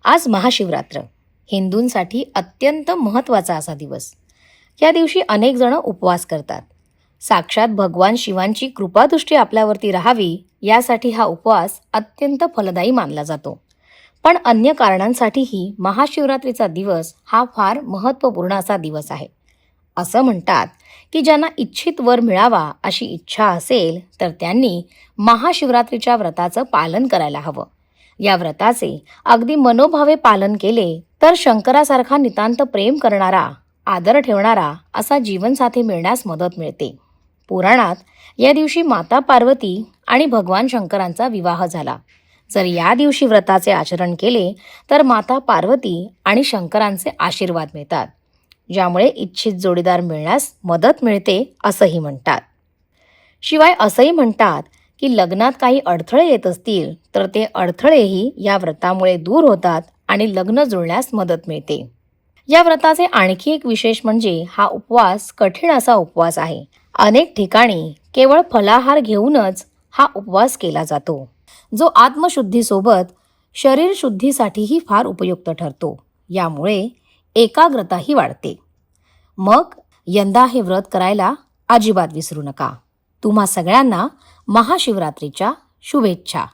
आज महाशिवरात्र हिंदूंसाठी अत्यंत महत्त्वाचा असा दिवस. या दिवशी अनेक जण उपवास करतात. साक्षात भगवान शिवांची कृपादृष्टी आपल्यावरती राहावी यासाठी हा उपवास अत्यंत फलदायी मानला जातो. पण अन्य कारणांसाठीही महाशिवरात्रीचा दिवस हा फार महत्त्वपूर्ण असा दिवस आहे. असं म्हणतात की ज्यांना इच्छित वर मिळावा अशी इच्छा असेल तर त्यांनी महाशिवरात्रीच्या व्रताचं पालन करायला हवं. या व्रताचे अगदी मनोभावे पालन केले तर शंकरासारखा नितांत प्रेम करणारा, आदर ठेवणारा असा जीवनसाथी मिळण्यास मदत मिळते. पुराणात या दिवशी माता पार्वती आणि भगवान शंकरांचा विवाह झाला. जर या दिवशी व्रताचे आचरण केले तर माता पार्वती आणि शंकरांचे आशीर्वाद मिळतात, ज्यामुळे इच्छित जोडीदार मिळण्यास मदत मिळते असंही म्हणतात. शिवाय असंही म्हणतात की लग्नात काही अडथळे येत असतील तर ते अडथळेही या व्रतामुळे दूर होतात आणि लग्न जुळण्यास मदत मिळते. या व्रताचे आणखी एक विशेष म्हणजे हा उपवास कठीण असा उपवास आहे. अनेक ठिकाणी केवळ फलाहार घेऊनच हा उपवास केला जातो, जो आत्मशुद्धीसोबत शरीर शुद्धीसाठीही फार उपयुक्त ठरतो. यामुळे एकाग्रताही वाढते. मग यंदा हे व्रत करायला अजिबात विसरू नका. तुम्हा सगळ्यांना महाशिवरात्रीच्या शुभेच्छा.